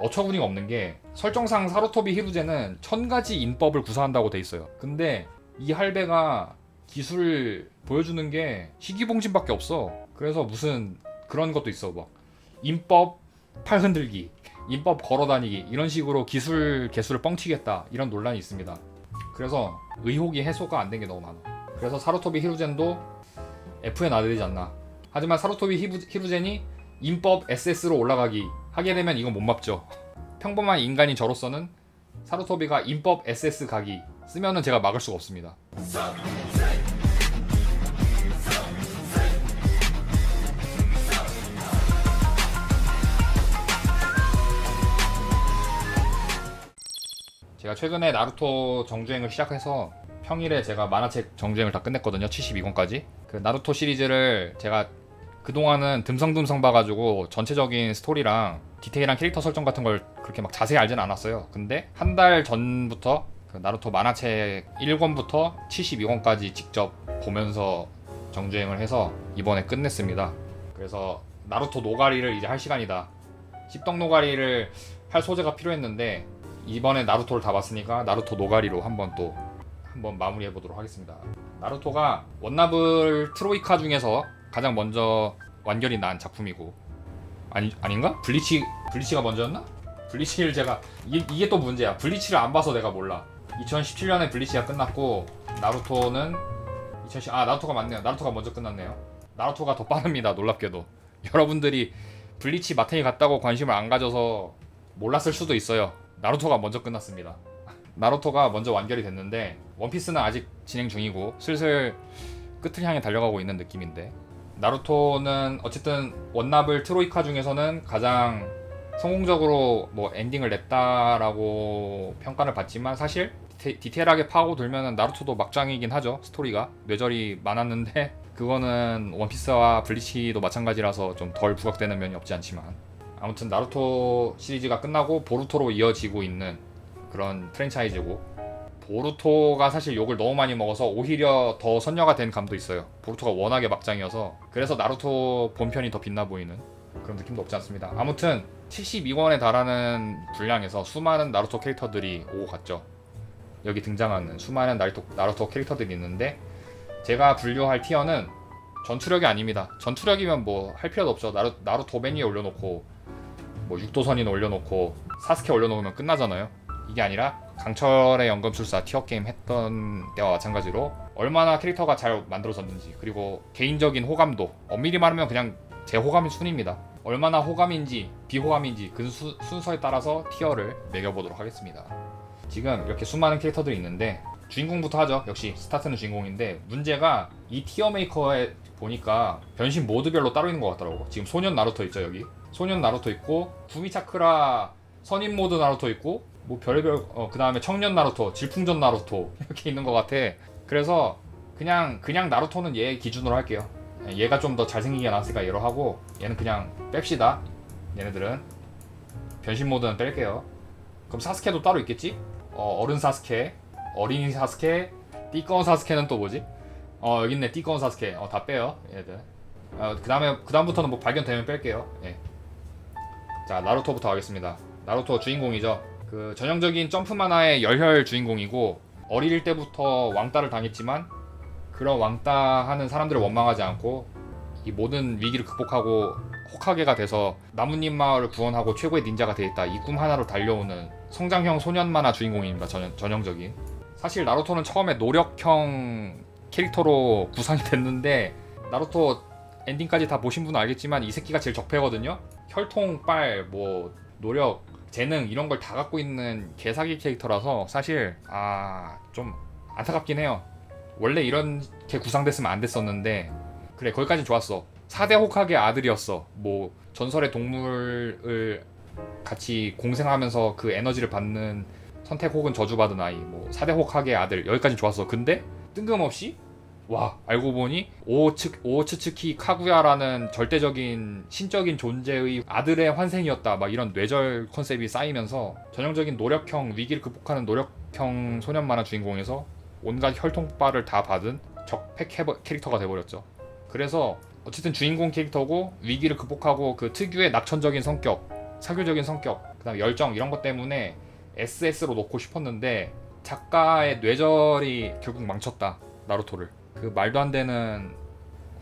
어처구니가 없는 게 설정상 사루토비 히루제는 1000가지 인법을 구사한다고 돼 있어요. 근데 이 할배가 기술 보여주는 게 희귀봉신밖에 없어. 그래서 무슨 그런 것도 있어. 막 인법 팔 흔들기, 인법 걸어다니기 이런 식으로 기술 개수를 뻥치겠다 이런 논란이 있습니다. 그래서 의혹이 해소가 안 된 게 너무 많아. 그래서 사루토비 히루젠도 F에 놔야 되지 않나. 하지만 사루토비 히루젠이 인법 SS로 올라가기 하게 되면 이건 못 막죠. 평범한 인간인 저로서는 사루토비가 인법 SS 가기 쓰면은 제가 막을 수가 없습니다. 제가 최근에 나루토 정주행을 시작해서 평일에 제가 만화책 정주행을 다 끝냈거든요. 72권까지. 그 나루토 시리즈를 제가 그동안은 듬성듬성 봐가지고 전체적인 스토리랑 디테일한 캐릭터 설정 같은 걸 그렇게 막 자세히 알진 않았어요. 근데 한 달 전부터 그 나루토 만화책 1권부터 72권까지 직접 보면서 정주행을 해서 이번에 끝냈습니다. 그래서 나루토 노가리를 이제 할 시간이다. 씹덕 노가리를 할 소재가 필요했는데 이번에 나루토를 다 봤으니까 나루토 노가리로 한번 마무리해 보도록 하겠습니다. 나루토가 원나블 트로이카 중에서 가장 먼저 완결이 난 작품이고 아닌가? 블리치가 먼저였나? 블리치를 제가 이게 또 문제야. 블리치를 안 봐서 내가 몰라. 2017년에 블리치가 끝났고 나루토는 나루토가 맞네요. 나루토가 먼저 끝났네요. 나루토가 더 빠릅니다. 놀랍게도 여러분들이 블리치 마탱이 갔다고 관심을 안 가져서 몰랐을 수도 있어요. 나루토가 먼저 끝났습니다. 나루토가 먼저 완결이 됐는데 원피스는 아직 진행 중이고 슬슬 끝을 향해 달려가고 있는 느낌인데, 나루토는 어쨌든 원나블 트로이카 중에서는 가장 성공적으로 뭐 엔딩을 냈다라고 평가를 받지만 사실 디테일하게 파고들면 나루토도 막장이긴 하죠. 스토리가 뇌절이 많았는데 그거는 원피스와 블리치도 마찬가지라서 좀 덜 부각되는 면이 없지 않지만, 아무튼 나루토 시리즈가 끝나고 보루토로 이어지고 있는 그런 프랜차이즈고, 보루토가 사실 욕을 너무 많이 먹어서 오히려 더 선녀가 된 감도 있어요. 보루토가 워낙에 막장이어서. 그래서 나루토 본편이 더 빛나 보이는 그런 느낌도 없지 않습니다. 아무튼 72권에 달하는 분량에서 수많은 나루토 캐릭터들이 오고 갔죠. 여기 등장하는 수많은 나루토 캐릭터들이 있는데, 제가 분류할 티어는 전투력이 아닙니다. 전투력이면 뭐 할 필요도 없죠. 나루토 맨 위에 올려놓고 뭐 육도선인 올려놓고 사스케 올려놓으면 끝나잖아요. 이게 아니라 강철의 연금술사 티어게임 했던 때와 마찬가지로 얼마나 캐릭터가 잘 만들어졌는지, 그리고 개인적인 호감도, 엄밀히 말하면 그냥 제 호감이 순입니다. 얼마나 호감인지 비호감인지 그 순서에 따라서 티어를 매겨보도록 하겠습니다. 지금 이렇게 수많은 캐릭터들이 있는데 주인공부터 하죠. 역시 스타트는 주인공인데, 문제가 이 티어 메이커에 보니까 변신 모드별로 따로 있는 것 같더라고. 지금 소년 나루토 있죠. 여기 소년 나루토 있고, 구미차크라 선인 모드 나루토 있고, 뭐 별의별 그 다음에 청년 나루토, 질풍전 나루토 이렇게 있는 것 같아. 그래서 그냥 나루토는 얘 기준으로 할게요. 얘가 좀 더 잘생기게 나왔으니까 얘로 하고, 얘는 그냥 뺍시다. 얘네들은 변신 모드는 뺄게요. 그럼 사스케도 따로 있겠지? 어른 사스케, 어린이 사스케, 띠꺼운 사스케는 또 뭐지? 여기 있네. 띠꺼운 사스케. 다 빼요 얘들. 그 다음부터는 뭐 발견되면 뺄게요. 예. 자, 나루토부터 하겠습니다. 나루토 주인공이죠. 그 전형적인 점프 만화의 열혈 주인공이고, 어릴 때부터 왕따를 당했지만 그런 왕따하는 사람들을 원망하지 않고 이 모든 위기를 극복하고 호카게가 돼서 나뭇잎 마을을 구원하고 최고의 닌자가 되겠다, 이 꿈 하나로 달려오는 성장형 소년 만화 주인공입니다. 전형적인. 사실 나루토는 처음에 노력형 캐릭터로 구상이 됐는데, 나루토 엔딩까지 다 보신 분은 알겠지만 이 새끼가 제일 적폐거든요. 혈통, 빨, 뭐 노력, 재능 이런 걸 다 갖고 있는 개사기 캐릭터라서 사실 좀 안타깝긴 해요. 원래 이렇게 구상됐으면 안 됐었는데, 그래 거기까진 좋았어. 4대 호카게 아들이었어. 뭐 전설의 동물을 같이 공생하면서 그 에너지를 받는 선택 혹은 저주받은 아이, 뭐 4대 호카게 아들, 여기까진 좋았어. 근데 뜬금없이 알고 보니 오츠츠키 카구야라는 절대적인 신적인 존재의 아들의 환생이었다, 막 이런 뇌절 컨셉이 쌓이면서 전형적인 노력형, 위기를 극복하는 노력형 소년 만화 주인공에서 온갖 혈통빨을 다 받은 적폐 캐릭터가 돼버렸죠. 그래서 어쨌든 주인공 캐릭터고, 위기를 극복하고 그 특유의 낙천적인 성격, 사교적인 성격, 그다음 열정 이런 것 때문에 SS로 놓고 싶었는데 작가의 뇌절이 결국 망쳤다 나루토를. 그 말도 안 되는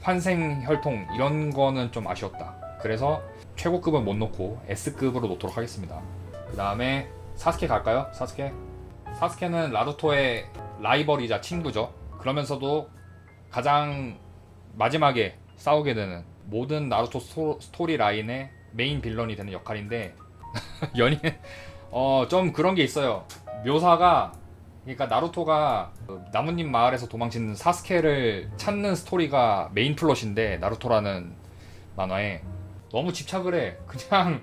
환생 혈통 이런 거는 좀 아쉬웠다. 그래서 최고급은 못 놓고 S급으로 놓도록 하겠습니다. 그 다음에 사스케 갈까요? 사스케는 나루토의 라이벌이자 친구죠. 그러면서도 가장 마지막에 싸우게 되는 모든 나루토 스토리 라인의 메인 빌런이 되는 역할인데 연인 좀 그런 게 있어요. 묘사가, 그러니까 나루토가 그 나뭇잎 마을에서 도망치는 사스케를 찾는 스토리가 메인 플롯인데 나루토라는 만화에 너무 집착을 해. 그냥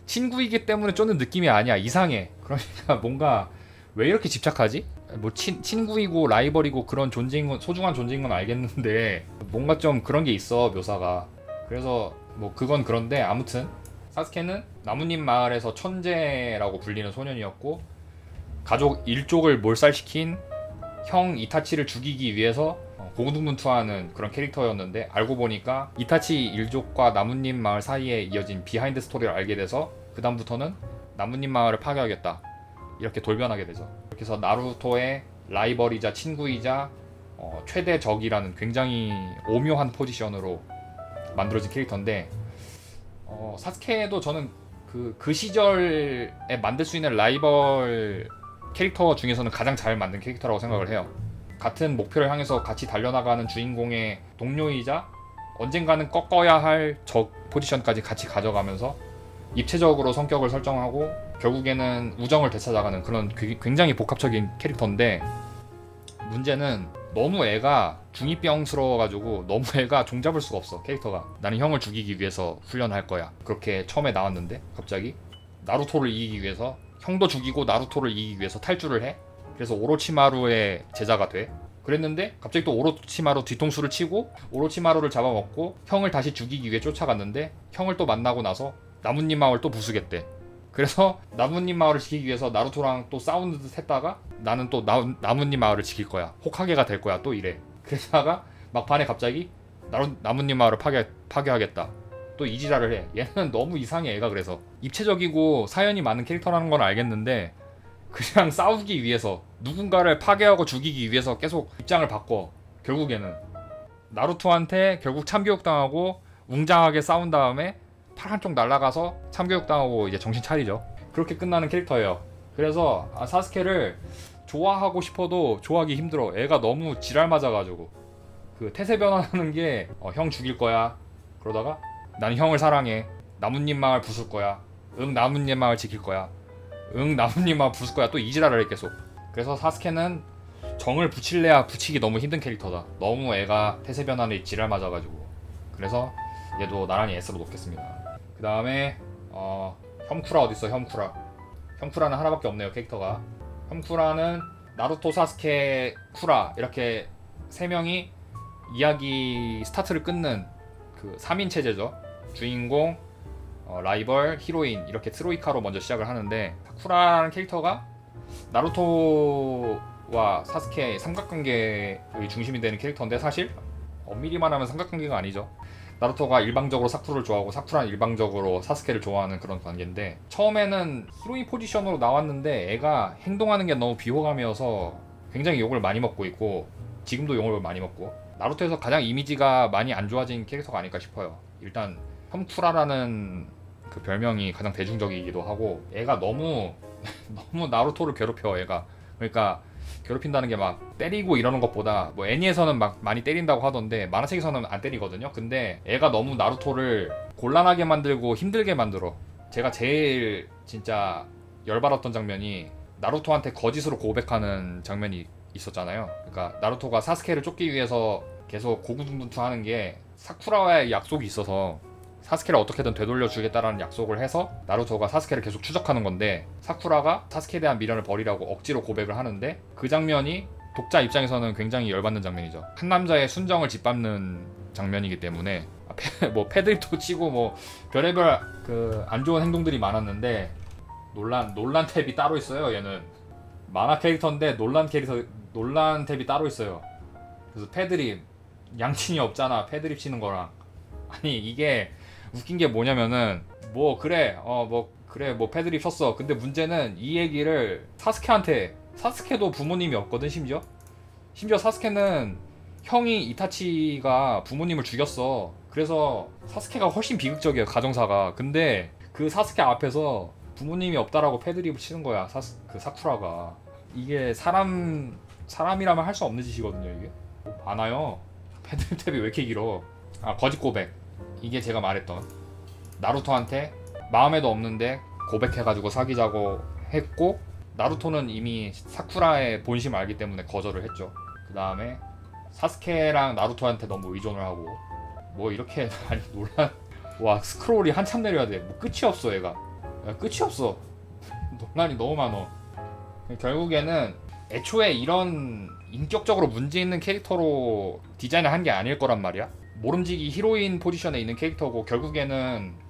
친구이기 때문에 쫓는 느낌이 아니야. 이상해. 그러니까 뭔가 왜 이렇게 집착하지? 뭐 친구이고 라이벌이고 그런 존재인 건, 소중한 존재인 건 알겠는데 뭔가 좀 그런 게 있어 묘사가. 그래서 뭐 그건 그런데 아무튼 사스케는 나뭇잎 마을에서 천재라고 불리는 소년이었고 가족 일족을 몰살시킨 형 이타치를 죽이기 위해서 고군분투하는 그런 캐릭터였는데 알고 보니까 이타치 일족과 나뭇잎 마을 사이에 이어진 비하인드 스토리를 알게 돼서 그 다음부터는 나뭇잎 마을을 파괴하겠다 이렇게 돌변하게 되죠. 그렇게 해서 나루토의 라이벌이자 친구이자 최대 적이라는 굉장히 오묘한 포지션으로 만들어진 캐릭터인데 사스케도 저는 그 시절에 만들 수 있는 라이벌 캐릭터 중에서는 가장 잘 만든 캐릭터라고 생각을 해요. 같은 목표를 향해서 같이 달려나가는 주인공의 동료이자 언젠가는 꺾어야 할 적 포지션까지 같이 가져가면서 입체적으로 성격을 설정하고 결국에는 우정을 되찾아가는 그런 굉장히 복합적인 캐릭터인데 문제는 너무 애가 중2병스러워가지고 너무 애가 종잡을 수가 없어. 캐릭터가 나는 형을 죽이기 위해서 훈련할 거야 그렇게 처음에 나왔는데 갑자기 나루토를 이기기 위해서 형도 죽이고 나루토를 이기기 위해서 탈주를 해. 그래서 오로치마루의 제자가 돼. 그랬는데 갑자기 또 오로치마루 뒤통수를 치고 오로치마루를 잡아먹고 형을 다시 죽이기 위해 쫓아갔는데 형을 또 만나고 나서 나뭇잎 마을 또 부수겠대. 그래서 나뭇잎 마을을 지키기 위해서 나루토랑 또 싸우는 듯 했다가 나는 또 나뭇잎 마을을 지킬 거야, 호카게가 될 거야, 또 이래. 그러다가 막판에 갑자기 나뭇잎 마을을 파괴하겠다, 또 이지랄을 해. 얘는 너무 이상해 애가. 그래서 입체적이고 사연이 많은 캐릭터라는 건 알겠는데 그냥 싸우기 위해서 누군가를 파괴하고 죽이기 위해서 계속 입장을 바꿔. 결국에는 나루토한테 결국 참교육당하고 웅장하게 싸운 다음에 팔 한쪽 날아가서 참교육당하고 이제 정신 차리죠. 그렇게 끝나는 캐릭터예요. 그래서 사스케를 좋아하고 싶어도 좋아하기 힘들어. 애가 너무 지랄 맞아가지고 그 태세 변화하는 게 형 죽일 거야, 그러다가 나는 형을 사랑해, 나뭇잎 마을 부술 거야, 응 나뭇잎 마을 지킬 거야, 응 나뭇잎 마을 부술 거야, 또 이지랄을 해 계속. 그래서 사스케는 정을 붙일래야 붙이기 너무 힘든 캐릭터다. 너무 애가 태세 변화에 지랄 맞아가지고. 그래서 얘도 나란히 S로 놓겠습니다. 그 다음에 혐쿠라 어딨어. 혐쿠라는 하나밖에 없네요 캐릭터가. 혐쿠라는 나루토, 사스케, 쿠라 이렇게 세 명이 이야기 스타트를 끊는 그 3인 체제죠. 주인공, 라이벌, 히로인 이렇게 트로이카로 먼저 시작을 하는데 쿠라라는 캐릭터가 나루토와 사스케의 삼각관계의 중심이 되는 캐릭터인데 사실 엄밀히 말하면 삼각관계가 아니죠. 나루토가 일방적으로 사쿠를 좋아하고 사쿠라는 일방적으로 사스케를 좋아하는 그런 관계인데 처음에는 히로인 포지션으로 나왔는데 애가 행동하는 게 너무 비호감이어서 굉장히 욕을 많이 먹고 있고 지금도 욕을 많이 먹고 나루토에서 가장 이미지가 많이 안 좋아진 캐릭터가 아닐까 싶어요. 일단 혐쿠라라는 그 별명이 가장 대중적이기도 하고 애가 너무 나루토를 괴롭혀 애가. 그러니까 괴롭힌다는 게 막 때리고 이러는 것보다 뭐 애니에서는 막 많이 때린다고 하던데 만화책에서는 안 때리거든요. 근데 애가 너무 나루토를 곤란하게 만들고 힘들게 만들어. 제가 제일 진짜 열받았던 장면이 나루토한테 거짓으로 고백하는 장면이 있었잖아요. 그러니까 나루토가 사스케를 쫓기 위해서 계속 고군분투하는 게 사쿠라와의 약속이 있어서 사스케를 어떻게든 되돌려 주겠다라는 약속을 해서 나루토가 사스케를 계속 추적하는 건데 사쿠라가 사스케에 대한 미련을 버리라고 억지로 고백을 하는데 그 장면이 독자 입장에서는 굉장히 열받는 장면이죠. 한 남자의 순정을 짓밟는 장면이기 때문에 뭐 패드립도 치고 뭐 별의별 그 안 좋은 행동들이 많았는데 논란 탭이 따로 있어요. 얘는 만화 캐릭터인데 논란 탭이 따로 있어요. 그래서 패드립 양친이 없잖아. 패드립 치는 거랑. 아니 이게 웃긴 게 뭐냐면은 뭐 그래 뭐 그래 뭐 패드립 쳤어. 근데 문제는 이 얘기를 사스케한테, 사스케도 부모님이 없거든. 심지어 사스케는 형이 이타치가 부모님을 죽였어. 그래서 사스케가 훨씬 비극적이에요, 가정사가. 근데 그 사스케 앞에서 부모님이 없다라고 패드립을 치는 거야, 그 사쿠라가. 이게 사람이라면 할 수 없는 짓이거든요. 이게 많아요. 패드립 탭이 왜 이렇게 길어. 아, 거짓 고백. 이게 제가 말했던 나루토한테 마음에도 없는데 고백해가지고 사귀자고 했고, 나루토는 이미 사쿠라의 본심을 알기 때문에 거절을 했죠. 그 다음에 사스케랑 나루토한테 너무 의존을 하고, 뭐 이렇게 많이 논란. 와, 스크롤이 한참 내려야 돼. 뭐 끝이 없어 얘가. 야, 끝이 없어. 논란이 너무 많어. 결국에는 애초에 이런 인격적으로 문제 있는 캐릭터로 디자인을 한 게 아닐 거란 말이야. 모름지기 히로인 포지션에 있는 캐릭터고, 결국에는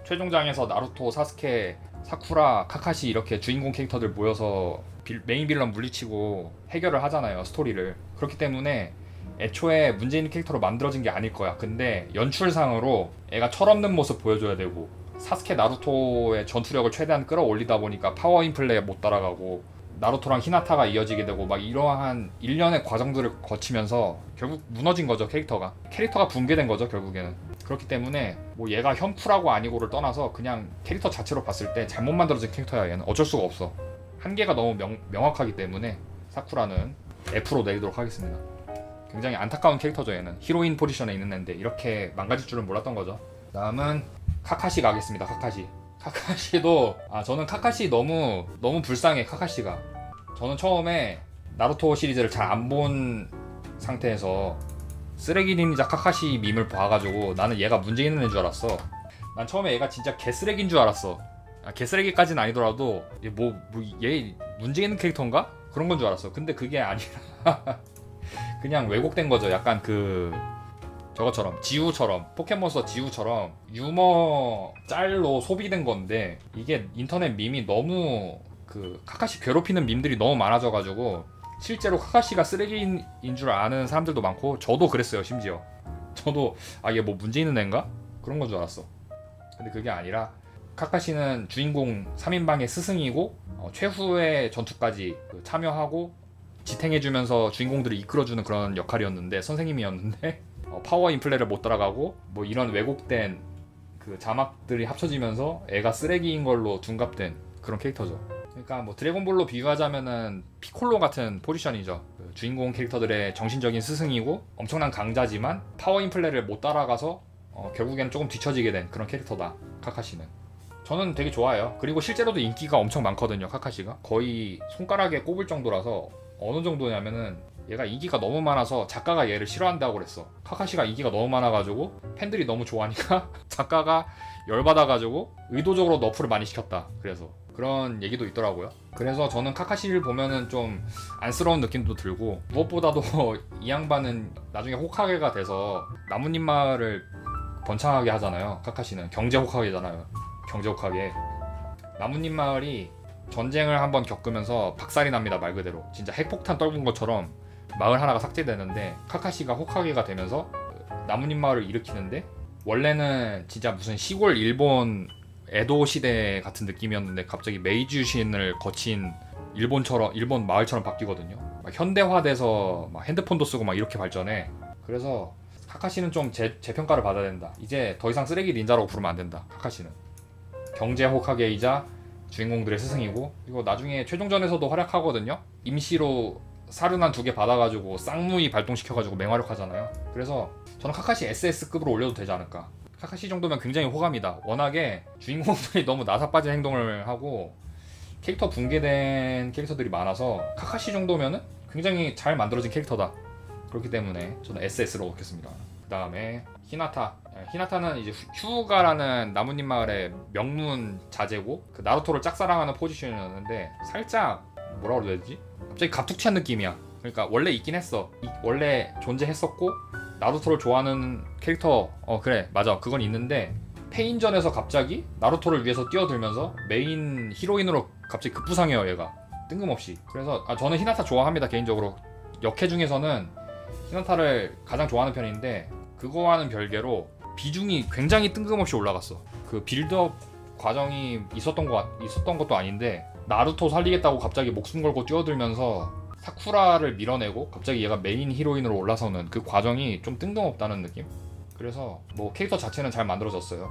최종장에서 나루토, 사스케, 사쿠라, 카카시 이렇게 주인공 캐릭터들 모여서 메인 빌런 물리치고 해결을 하잖아요, 스토리를. 그렇기 때문에 애초에 문제 있는 캐릭터로 만들어진 게 아닐 거야. 근데 연출상으로 애가 철없는 모습 보여줘야 되고, 사스케 나루토의 전투력을 최대한 끌어올리다 보니까 파워 인플레이에 못 따라가고, 나루토랑 히나타가 이어지게 되고, 막 이러한 일련의 과정들을 거치면서 결국 무너진 거죠. 캐릭터가 붕괴된 거죠, 결국에는. 그렇기 때문에 뭐 얘가 현프라고 아니고를 떠나서 그냥 캐릭터 자체로 봤을 때 잘못 만들어진 캐릭터야. 얘는 어쩔 수가 없어. 한계가 너무 명확하기 때문에 사쿠라는 F로 내리도록 하겠습니다. 굉장히 안타까운 캐릭터죠. 얘는 히로인 포지션에 있는 애인데 이렇게 망가질 줄은 몰랐던 거죠. 다음은 카카시 가겠습니다. 카카시도 저는 카카시 너무 불쌍해. 카카시가, 저는 처음에 나루토 시리즈를 잘 안 본 상태에서 쓰레기 닌자 카카시 밈을 봐가지고 나는 얘가 문제 있는 애인 줄 알았어. 난 처음에 얘가 진짜 개쓰레기인 줄 알았어. 개쓰레기까지는 아니더라도 얘 문제 있는 캐릭터인가? 그런 건 줄 알았어. 근데 그게 아니라 그냥 왜곡된 거죠. 약간 저것처럼, 지우처럼, 포켓몬스터 지우처럼 유머 짤로 소비된 건데, 이게 인터넷 밈이 너무 카카시 괴롭히는 밈들이 너무 많아져가지고 실제로 카카시가 쓰레기인 줄 아는 사람들도 많고, 저도 그랬어요. 심지어 저도 얘 뭐 문제 있는 애인가? 그런 건 줄 알았어. 근데 그게 아니라 카카시는 주인공 3인방의 스승이고, 최후의 전투까지 참여하고 지탱해주면서 주인공들을 이끌어주는 그런 역할이었는데, 선생님이었는데 파워 인플레를 못 따라가고 뭐 이런 왜곡된 자막들이 합쳐지면서 애가 쓰레기인 걸로 둔갑된 그런 캐릭터죠. 그러니까 뭐 드래곤볼로 비유하자면은 피콜로 같은 포지션이죠. 주인공 캐릭터들의 정신적인 스승이고 엄청난 강자지만 파워 인플레를 못 따라가서 결국엔 조금 뒤처지게 된 그런 캐릭터다, 카카시는. 저는 되게 좋아해요. 그리고 실제로도 인기가 엄청 많거든요. 카카시가 거의 손가락에 꼽을 정도라서, 어느 정도냐면은 얘가 인기가 너무 많아서 작가가 얘를 싫어한다고 그랬어. 카카시가 인기가 너무 많아가지고 팬들이 너무 좋아하니까 작가가 열받아가지고 의도적으로 너프를 많이 시켰다, 그래서 그런 얘기도 있더라고요. 그래서 저는 카카시를 보면은 좀 안쓰러운 느낌도 들고, 무엇보다도 이 양반은 나중에 호카게가 돼서 나뭇잎 마을을 번창하게 하잖아요. 카카시는 경제 호카게잖아요. 경제 호카게. 나뭇잎 마을이 전쟁을 한번 겪으면서 박살이 납니다. 말 그대로 진짜 핵폭탄 떨군 것처럼 마을 하나가 삭제되는데, 카카시가 호카게가 되면서 나뭇잎 마을을 일으키는데, 원래는 진짜 무슨 시골 일본 에도 시대 같은 느낌이었는데 갑자기 메이지 유신을 거친 일본 마을처럼 바뀌거든요. 막 현대화돼서 막 핸드폰도 쓰고 막 이렇게 발전해. 그래서 카카시는 좀 재평가를 받아야 된다. 이제 더 이상 쓰레기 닌자라고 부르면 안 된다. 카카시는 경제 호카게이자 주인공들의 스승이고, 이거 나중에 최종전에서도 활약하거든요. 임시로 사륜한 2개 받아가지고 쌍무이 발동시켜가지고 맹활약하잖아요. 그래서 저는 카카시 SS급으로 올려도 되지 않을까. 카카시 정도면 굉장히 호감이다. 워낙에 주인공들이 너무 나사 빠진 행동을 하고 캐릭터 붕괴된 캐릭터들이 많아서 카카시 정도면은 굉장히 잘 만들어진 캐릭터다. 그렇기 때문에 저는 SS로 넣겠습니다. 그 다음에 히나타는 이제 휴가라는 나뭇잎 마을의 명문 자제고, 나루토를 짝사랑하는 포지션이었는데 살짝 뭐라 그래야 되지? 갑자기 갑툭튀한 느낌이야. 그러니까 원래 있긴 했어. 원래 존재했었고 나루토를 좋아하는 캐릭터, 그래 맞아, 그건 있는데 페인전에서 갑자기 나루토를 위해서 뛰어들면서 메인 히로인으로 갑자기 급부상해요, 얘가 뜬금없이. 그래서 저는 히나타 좋아합니다. 개인적으로 역해 중에서는 히나타를 가장 좋아하는 편인데, 그거와는 별개로 비중이 굉장히 뜬금없이 올라갔어. 그 빌드업 과정이 있었던 것도 아닌데 나루토 살리겠다고 갑자기 목숨 걸고 뛰어들면서 사쿠라를 밀어내고 갑자기 얘가 메인 히로인으로 올라서는 그 과정이 좀 뜬금없다는 느낌? 그래서 뭐 캐릭터 자체는 잘 만들어졌어요.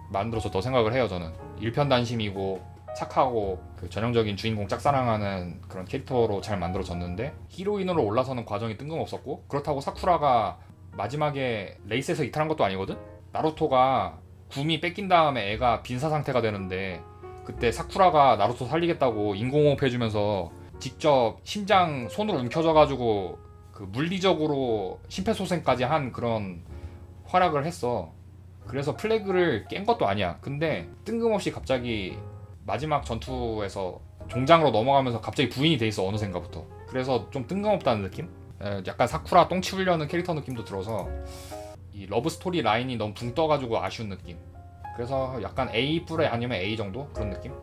만들어졌다고 생각을 해요. 저는 일편단심이고 착하고 그 전형적인 주인공 짝사랑하는 그런 캐릭터로 잘 만들어졌는데 히로인으로 올라서는 과정이 뜬금없었고, 그렇다고 사쿠라가 마지막에 레이스에서 이탈한 것도 아니거든? 나루토가 구미 뺏긴 다음에 애가 빈사 상태가 되는데 그때 사쿠라가 나루토 살리겠다고 인공호흡 해주면서 직접 심장 손으로 움켜져가지고 그 물리적으로 심폐소생까지 한 그런 활약을 했어. 그래서 플래그를 깬 것도 아니야. 근데 뜬금없이 갑자기 마지막 전투에서 종장으로 넘어가면서 갑자기 부인이 돼 있어, 어느샌가부터. 그래서 좀 뜬금없다는 느낌? 약간 사쿠라 똥 치우려는 캐릭터 느낌도 들어서 이 러브 스토리 라인이 너무 붕 떠가지고 아쉬운 느낌. 그래서 약간 A 뿔에 아니면 A 정도 그런 느낌?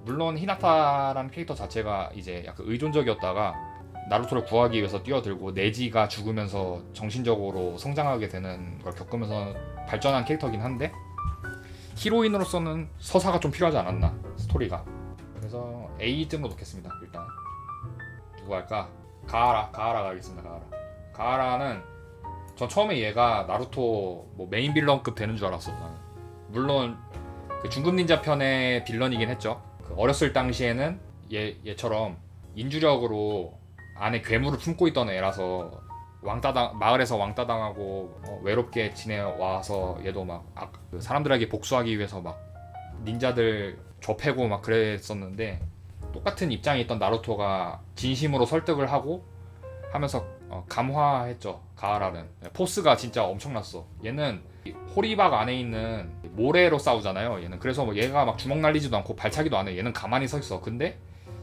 물론 히나타라는 캐릭터 자체가 이제 약간 의존적이었다가 나루토를 구하기 위해서 뛰어들고 네지가 죽으면서 정신적으로 성장하게 되는 걸 겪으면서 발전한 캐릭터긴 한데 히로인으로서는 서사가 좀 필요하지 않았나, 스토리가. 그래서 A등으로 놓겠습니다. 일단 누구 할까? 가하라 가겠습니다. 가하라는 전 처음에 얘가 나루토 뭐 메인 빌런급 되는 줄 알았어. 나는. 물론 그 중급 닌자 편의 빌런이긴 했죠. 그 어렸을 당시에는 얘처럼 인주력으로 안에 괴물을 품고 있던 애라서 마을에서 왕따 당하고 외롭게 지내와서 얘도 막 그 사람들에게 복수하기 위해서 막 닌자들 좁혀고 막 그랬었는데, 똑같은 입장에 있던 나루토가 진심으로 설득을 하고 하면서 감화했죠. 가하라는 포스가 진짜 엄청났어. 얘는 호리박 안에 있는 모래로 싸우잖아요. 얘는 그래서 뭐 얘가 막 주먹 날리지도 않고 발차기도 안 해. 얘는 가만히 서 있어. 근데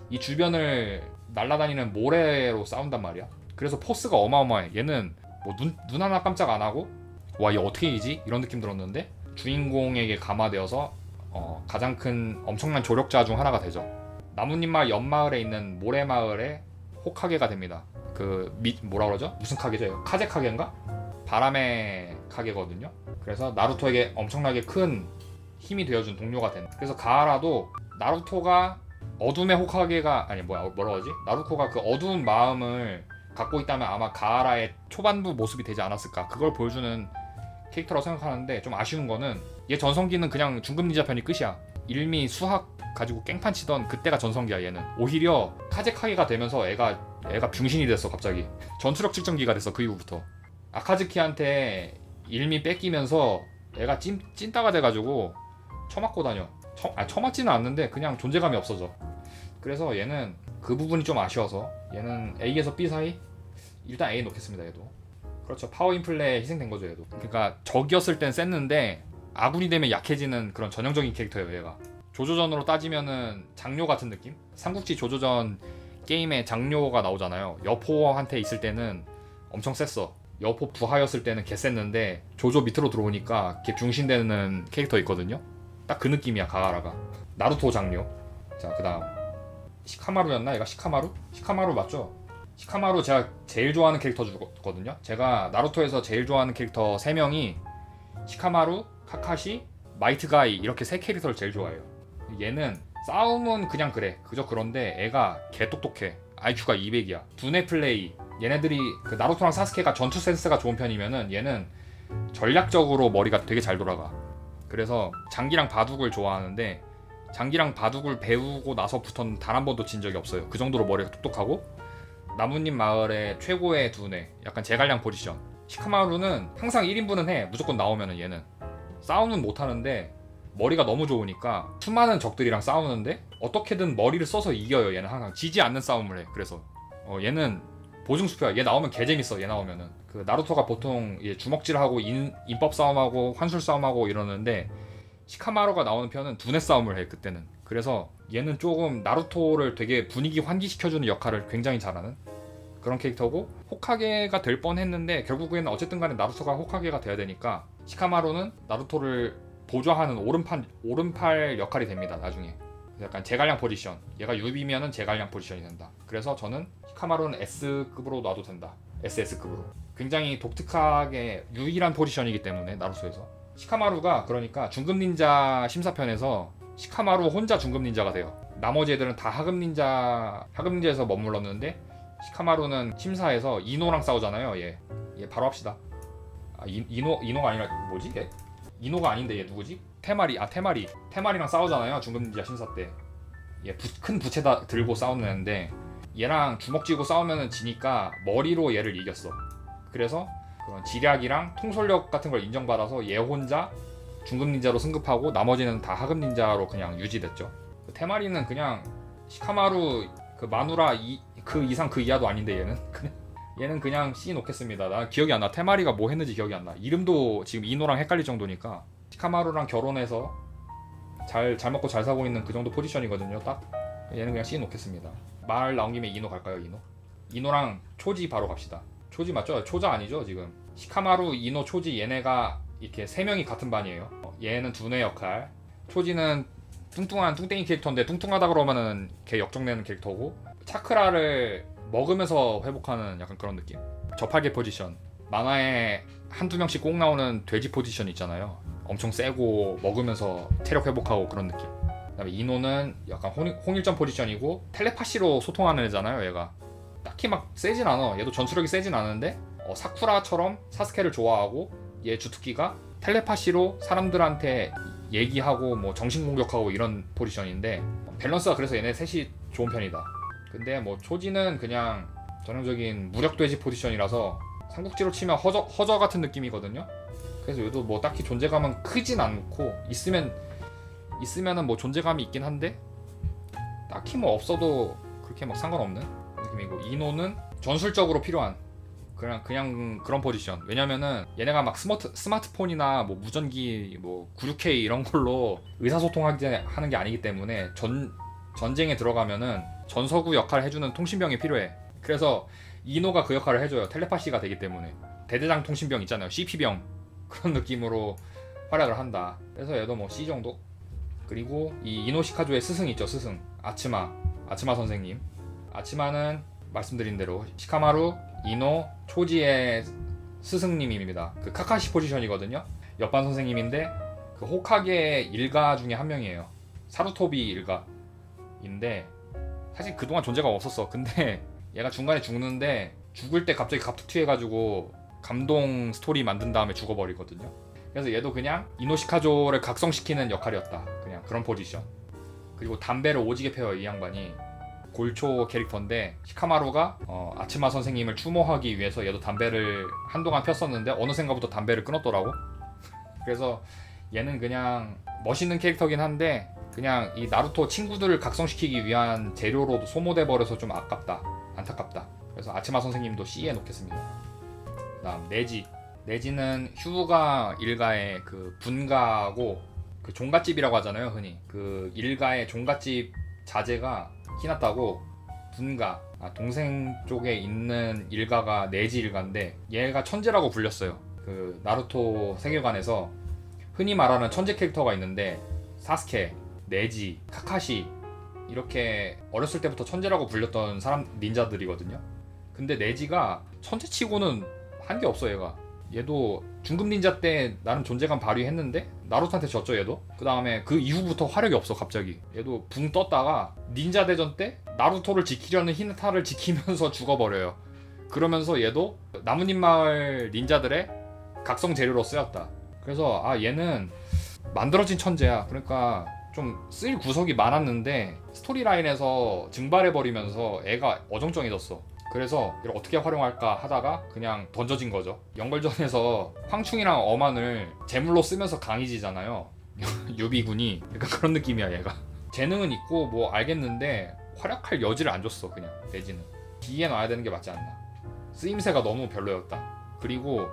이 주변을 날아다니는 모래로 싸운단 말이야. 그래서 포스가 어마어마해. 얘는 뭐 눈 하나 깜짝 안 하고 와, 얘 어떻게 이기지? 이런 느낌 들었는데 주인공에게 감화되어서 가장 큰 엄청난 조력자 중 하나가 되죠. 나뭇잎 마을 옆마을에 있는 모래마을의 호카게가 됩니다. 뭐라 그러죠? 무슨 카게죠? 카제 카게인가? 바람의 카게거든요. 그래서 나루토에게 엄청나게 큰 힘이 되어준 동료가 된. 그래서 가하라도 나루토가 어둠의 호카게가 뭐라고 하지? 나루토가 그 어두운 마음을 갖고 있다면 아마 가하라의 초반부 모습이 되지 않았을까. 그걸 보여주는 캐릭터라고 생각하는데, 좀 아쉬운 거는 얘 전성기는 그냥 중급 닌자 편이 끝이야. 일미 수학 가지고 깽판 치던 그때가 전성기야. 얘는 오히려 카제카게가 되면서 애가 병신이 됐어. 갑자기 전투력 측정기가 됐어. 그 이후부터 아카즈키한테 일미 뺏기면서 애가 찐따가 돼가지고 처맞고 다녀. 처맞지는 않는데 그냥 존재감이 없어져. 그래서 얘는 그 부분이 좀 아쉬워서 얘는 A에서 B 사이? 일단 A 놓겠습니다. 얘도 그렇죠. 파워 인플레에 희생된 거죠. 얘도. 그러니까 적이었을 땐 셌는데 아군이 되면 약해지는 그런 전형적인 캐릭터예요. 얘가 조조전으로 따지면은 장료 같은 느낌? 삼국지 조조전 게임에 장료가 나오잖아요. 여포한테 있을 때는 엄청 셌어. 여포 부하였을 때는 개 셌는데 조조 밑으로 들어오니까 걔 병신되는 캐릭터 있거든요. 딱 그 느낌이야. 가하라가. 나루토 장료. 자, 그 다음 시카마루였나? 얘가 시카마루? 시카마루 맞죠? 시카마루 제가 제일 좋아하는 캐릭터거든요. 제가 나루토에서 제일 좋아하는 캐릭터 3명이 시카마루, 카카시, 마이트가이, 이렇게 3캐릭터를 제일 좋아해요. 얘는 싸움은 그냥 그래. 그저 그런데 애가 개 똑똑해. IQ가 200이야. 두뇌 플레이. 얘네들이 그 나루토랑 사스케가 전투 센스가 좋은 편이면은 얘는 전략적으로 머리가 되게 잘 돌아가. 그래서 장기랑 바둑을 좋아하는데 장기랑 바둑을 배우고 나서부터는 단 한 번도 진 적이 없어요. 그 정도로 머리가 똑똑하고 나뭇잎 마을의 최고의 두뇌, 약간 제갈량 포지션. 시카마루는 항상 1인분은 해. 무조건 나오면은. 얘는 싸움은 못하는데 머리가 너무 좋으니까 수많은 적들이랑 싸우는데 어떻게든 머리를 써서 이겨요. 얘는 항상 지지 않는 싸움을 해. 그래서 얘는 보증수표야. 얘 나오면 개재밌어. 얘 나오면은 그 나루토가 보통 주먹질하고 인법 싸움하고 환술 싸움하고 이러는데 시카마루가 나오는 편은 두뇌 싸움을 해. 그때는. 그래서 얘는 조금 나루토를 되게 분위기 환기시켜주는 역할을 굉장히 잘하는 그런 캐릭터고, 호카게가 될 뻔했는데 결국에는 어쨌든 간에 나루토가 호카게가 돼야 되니까 시카마루는 나루토를 보좌하는 오른팔 역할이 됩니다. 나중에 약간 제갈량 포지션. 얘가 유비면은 제갈량 포지션이 된다. 그래서 저는 시카마루는 S급으로 놔도 된다. SS급으로. 굉장히 독특하게 유일한 포지션이기 때문에 나루토에서. 시카마루가 그러니까 중급 닌자 심사편에서 시카마루 혼자 중급 닌자가 돼요. 나머지 애들은 다 하급 닌자에서 머물렀는데 시카마루는 심사에서 이노랑 싸우잖아요. 얘 바로 합시다. 이노가 아니라 뭐지? 얘? 이노가 아닌데 얘 누구지? 테마리랑 싸우잖아요. 중급 닌자 심사 때. 얘 큰 부채다 들고 싸우는 애인데 얘랑 주먹 쥐고 싸우면 지니까 머리로 얘를 이겼어. 그래서 그런 지략이랑 통솔력 같은 걸 인정받아서 얘 혼자 중급 닌자로 승급하고 나머지는 다 하급 닌자로 그냥 유지됐죠. 테마리는 그냥 시카마루 그 마누라 그 이상 그 이하도 아닌데 얘는 그냥 C 놓겠습니다. 나 기억이 안 나. 테마리가 뭐 했는지 기억이 안 나. 이름도 지금 이노랑 헷갈릴 정도니까 시카마루랑 결혼해서 잘 먹고 잘 사고 있는 그 정도 포지션이거든요. 딱 얘는 그냥 C 놓겠습니다. 말 나온 김에 이노 갈까요? 이노랑 초지 바로 갑시다. 초지 맞죠? 초자 아니죠 지금. 시카마루, 이노, 초지 얘네가 이렇게 세 명이 같은 반이에요. 얘는 두뇌 역할. 초지는 뚱뚱한 뚱땡이 캐릭터인데 뚱뚱하다 그러면은 걔 역정내는 캐릭터고 차크라를 먹으면서 회복하는 약간 그런 느낌. 저팔계 포지션. 만화에 한두 명씩 꼭 나오는 돼지 포지션 있잖아요. 엄청 세고 먹으면서 체력 회복하고 그런 느낌. 그다음에 이노는 약간 홍일점 포지션이고 텔레파시로 소통하는 애잖아요. 얘가 딱히 막 세진 않아. 얘도 전투력이 세진 않은데 사쿠라처럼 사스케를 좋아하고 얘 주특기가 텔레파시로 사람들한테 얘기하고 뭐 정신 공격하고 이런 포지션인데 밸런스가 그래서 얘네 셋이 좋은 편이다. 근데 뭐 초지는 그냥 전형적인 무력돼지 포지션이라서 삼국지로 치면 허저 같은 느낌이거든요. 그래서 얘도 뭐 딱히 존재감은 크진 않고 있으면은 뭐 존재감이 있긴 한데 딱히 뭐 없어도 그렇게 막 상관없는 느낌이고 이노는 전술적으로 필요한 그냥 그런 포지션. 왜냐면은 얘네가 막 스마트폰이나 뭐 무전기 뭐 96K 이런 걸로 의사소통하는 게 아니기 때문에 전쟁에 들어가면은 전서구 역할을 해주는 통신병이 필요해. 그래서 이노가 그 역할을 해줘요. 텔레파시가 되기 때문에. 대대장 통신병 있잖아요. CP병 그런 느낌으로 활약을 한다. 그래서 얘도 뭐 C 정도. 그리고 이 이노시카조의 스승 있죠. 스승 아츠마 선생님. 아츠마는 말씀드린 대로 시카마루, 이노, 초지의 스승님입니다. 그 카카시 포지션이거든요. 옆반 선생님인데 그 호카게 일가 중에 한 명이에요. 사루토비 일가인데 사실 그동안 존재가 없었어. 근데 얘가 중간에 죽는데 죽을 때 갑자기 갑툭튀해가지고 감동 스토리 만든 다음에 죽어버리거든요. 그래서 얘도 그냥 이노시카조를 각성시키는 역할이었다. 그냥 그런 포지션. 그리고 담배를 오지게 펴요. 이 양반이. 골초 캐릭터인데 시카마루가 아츠마 선생님을 추모하기 위해서 얘도 담배를 한동안 폈었는데 어느샌가부터 담배를 끊었더라고. 그래서 얘는 그냥 멋있는 캐릭터긴 한데 그냥 이 나루토 친구들을 각성시키기 위한 재료로 소모돼 버려서 좀 안타깝다. 그래서 아츠마 선생님도 C에 놓겠습니다. 그다음 내지는 휴가 일가의 그 분가고 그 종갓집이라고 하잖아요. 흔히 그 일가의 종갓집 자제가 히나타고 분가 동생 쪽에 있는 일가가 내지 일가인데 얘가 천재라고 불렸어요. 그 나루토 세계관에서 흔히 말하는 천재 캐릭터가 있는데 사스케, 내지, 카카시 이렇게 어렸을 때부터 천재라고 불렸던 사람 닌자들이거든요. 근데 내지가 천재치고는 한 게 없어. 얘도 중급 닌자 때 나름 존재감 발휘했는데 나루토한테 졌죠. 얘도 그 다음에 그 이후부터 화력이 없어. 갑자기 얘도 붕 떴다가 닌자 대전 때 나루토를 지키려는 히나타를 지키면서 죽어버려요. 그러면서 얘도 나뭇잎 마을 닌자들의 각성 재료로 쓰였다. 그래서 얘는 만들어진 천재야. 그러니까 좀 쓰일 구석이 많았는데 스토리라인에서 증발해버리면서 애가 어정쩡해졌어. 그래서 이걸 어떻게 활용할까 하다가 그냥 던져진 거죠. 연걸전에서 황충이랑 어만을 제물로 쓰면서 강해지잖아요. 유비군이. 그러니까 그런 느낌이야 얘가. 재능은 있고 뭐 알겠는데 활약할 여지를 안 줬어. 그냥 내지는 D에 놔야 되는 게 맞지 않나. 쓰임새가 너무 별로였다. 그리고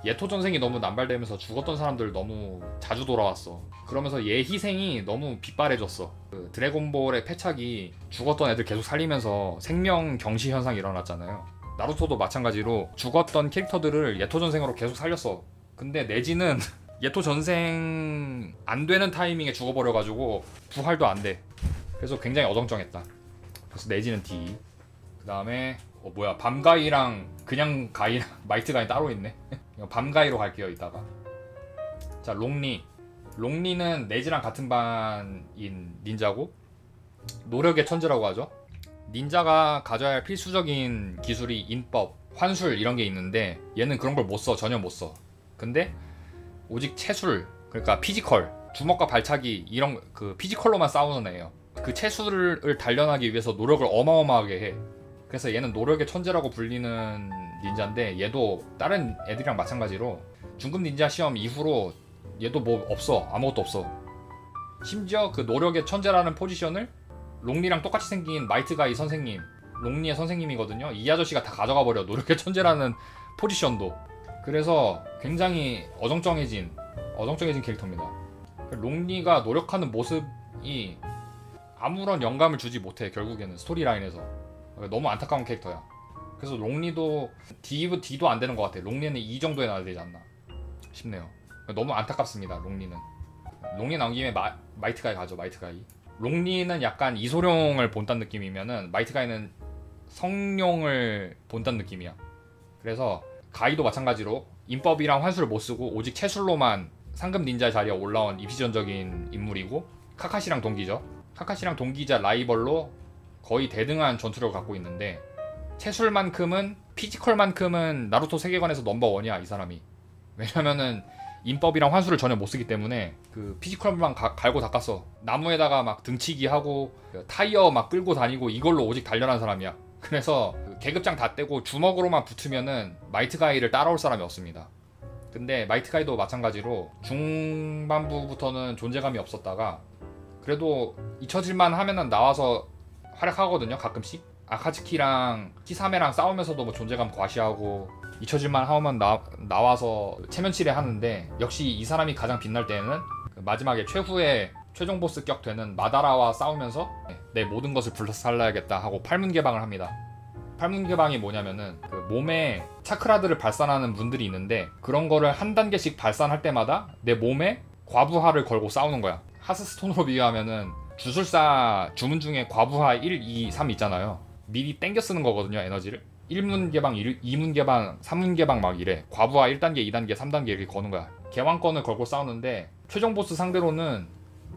예토 전생이 너무 남발되면서 죽었던 사람들 너무 자주 돌아왔어. 그러면서 얘 희생이 너무 빗발해졌어. 그 드래곤볼의 패착이 죽었던 애들 계속 살리면서 생명 경시 현상이 일어났잖아요. 나루토도 마찬가지로 죽었던 캐릭터들을 예토 전생으로 계속 살렸어. 근데 내지는 예토 전생 안 되는 타이밍에 죽어버려가지고 부활도 안 돼. 그래서 굉장히 어정쩡했다. 그래서 내지는 D. 그 다음에 밤가이랑 그냥 가이랑 마이트 가이 따로 있네. 밤가이로 갈게요. 이따가. 자, 롱리 롱리는 네즈랑 같은 반인 닌자고 노력의 천재라고 하죠. 닌자가 가져야 할 필수적인 기술이 인법, 환술 이런 게 있는데 얘는 그런 걸 못 써. 전혀 못 써. 근데 오직 체술, 그러니까 피지컬, 주먹과 발차기 이런 그 피지컬로만 싸우는 애예요. 그 체술을 단련하기 위해서 노력을 어마어마하게 해. 그래서 얘는 노력의 천재라고 불리는 닌자인데 얘도 다른 애들이랑 마찬가지로 중급 닌자 시험 이후로 얘도 뭐 없어. 아무것도 없어. 심지어 그 노력의 천재라는 포지션을 롱리랑 똑같이 생긴 마이트가이 선생님, 롱리의 선생님이거든요. 이 아저씨가 다 가져가 버려. 노력의 천재라는 포지션도. 그래서 굉장히 어정쩡해진 캐릭터입니다. 롱리가 노력하는 모습이 아무런 영감을 주지 못해. 결국에는 스토리라인에서 너무 안타까운 캐릭터야. 그래서 롱리도 D도 안 되는 것 같아. 롱리는 이 정도에 나와야 되지 않나 싶네요. 너무 안타깝습니다. 롱리 나온 김에 마이트가이 가죠. 마이트가이. 롱리는 약간 이소룡을 본다는 느낌이면은 마이트가이는 성룡을 본다는 느낌이야. 그래서 가이도 마찬가지로 인법이랑 환술을 못 쓰고 오직 체술로만 상급 닌자 자리에 올라온 입시전적인 인물이고 카카시랑 동기죠. 카카시랑 동기자 라이벌로 거의 대등한 전투력을 갖고 있는데 체술만큼은 피지컬만큼은 나루토 세계관에서 넘버원이야 이 사람이. 왜냐면은 인법이랑 환술을 전혀 못 쓰기 때문에 그 피지컬만 갈고 닦았어. 나무에다가 막 등치기 하고 타이어 막 끌고 다니고 이걸로 오직 단련한 사람이야. 그래서 그 계급장 다 떼고 주먹으로만 붙으면은 마이트가이를 따라올 사람이 없습니다. 근데 마이트가이도 마찬가지로 중반부부터는 존재감이 없었다가 그래도 잊혀질만 하면은 나와서 활약하거든요. 가끔씩 아카츠키랑 키사메랑 싸우면서도 뭐 존재감 과시하고 잊혀질만 하면 나와서 체면치레 하는데 역시 이 사람이 가장 빛날 때는 그 마지막에 최후의 최종 보스격 되는 마다라와 싸우면서 내 모든 것을 불살라야겠다 하고 팔문 개방을 합니다. 팔문 개방이 뭐냐면은 그 몸에 차크라들을 발산하는 분들이 있는데 그런 거를 한 단계씩 발산할 때마다 내 몸에 과부하를 걸고 싸우는 거야. 하스스톤으로 비유하면은 주술사 주문 중에 과부하 1, 2, 3 있잖아요. 미리 땡겨 쓰는 거거든요. 에너지를 1문 개방, 2문 개방, 3문 개방 막 이래. 과부하 1단계, 2단계, 3단계 이렇게 거는 거야. 개왕권을 걸고 싸우는데 최종 보스 상대로는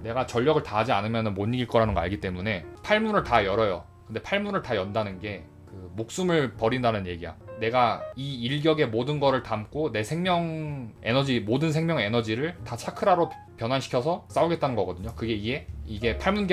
내가 전력을 다하지 않으면 못 이길 거라는 거 알기 때문에 팔문을 다 열어요. 근데 팔문을 다 연다는 게 그 목숨을 버린다는 얘기야. 내가 이 일격의 모든 거를 담고 내 생명 에너지, 모든 생명 에너지를 다 차크라로 변환시켜서 싸우겠다는 거거든요. 그게 이게 팔문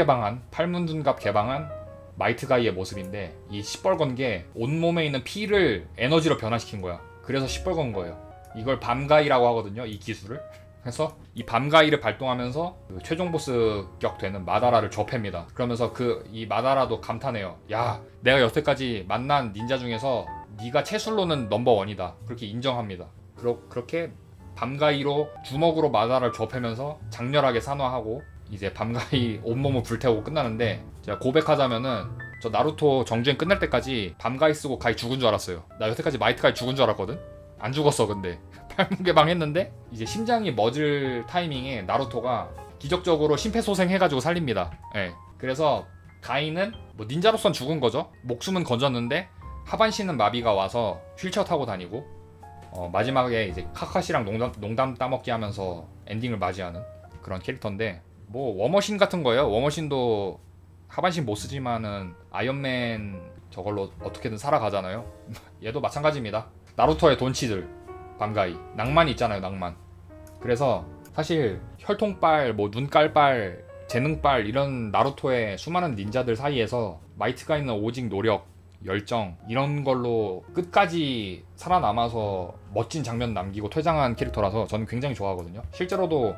둔갑 개방한 마이트가이의 모습인데 이 시뻘건 게 온몸에 있는 피를 에너지로 변화시킨 거야. 그래서 시뻘건 거예요. 이걸 밤가이라고 하거든요. 이 기술을. 그래서 이 밤가이를 발동하면서 그 최종 보스격 되는 마다라를 접합니다. 그러면서 이 마다라도 감탄해요. 야, 내가 여태까지 만난 닌자 중에서 네가 체술로는 넘버원이다. 그렇게 인정합니다. 그렇게 밤가이로 주먹으로 마다라를 접하면서 장렬하게 산화하고 이제 밤가이 온몸을 불태우고 끝나는데 제가 고백하자면은 저 나루토 정주행 끝날 때까지 밤가이 쓰고 가이 죽은 줄 알았어요. 나 여태까지 마이트가이 죽은 줄 알았거든? 안 죽었어. 근데 팔문개방 했는데 이제 심장이 멎을 타이밍에 나루토가 기적적으로 심폐소생 해가지고 살립니다. 예. 그래서 가이는 뭐 닌자로선 죽은 거죠. 목숨은 건졌는데 하반신은 마비가 와서 휠체어 타고 다니고 마지막에 이제 카카시랑 농담 따먹기 하면서 엔딩을 맞이하는 그런 캐릭터인데 뭐 워머신 같은 거예요. 워머신도 하반신 못 쓰지만은 아이언맨 저걸로 어떻게든 살아가잖아요. 얘도 마찬가지입니다. 나루토의 돈치들 밤가이 낭만이 있잖아요. 낭만. 그래서 사실 혈통빨 뭐 눈깔빨 재능빨 이런 나루토의 수많은 닌자들 사이에서 마이트가이는 오직 노력 열정 이런 걸로 끝까지 살아남아서 멋진 장면 남기고 퇴장한 캐릭터라서 저는 굉장히 좋아하거든요. 실제로도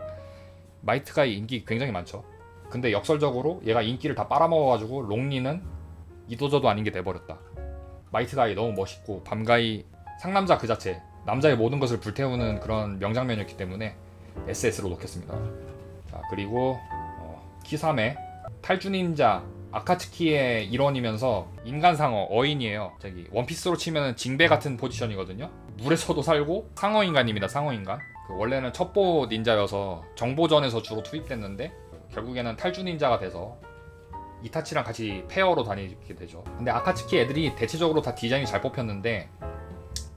마이트가이 인기 굉장히 많죠. 근데 역설적으로 얘가 인기를 다 빨아먹어가지고 롱리는 이도저도 아닌 게 돼버렸다. 마이트가이 너무 멋있고 밤가이 상남자 그 자체 남자의 모든 것을 불태우는 그런 명장면이었기 때문에 SS로 놓겠습니다. 자, 그리고 키사메 탈주닌자 아카츠키의 일원이면서 인간상어 어인이에요. 저기 원피스로 치면 징배 같은 포지션이거든요. 물에서도 살고 상어인간입니다. 상어인간. 원래는 첩보 닌자여서 정보전에서 주로 투입됐는데 결국에는 탈주닌자가 돼서 이타치랑 같이 페어로 다니게 되죠. 근데 아카츠키 애들이 대체적으로 다 디자인이 잘 뽑혔는데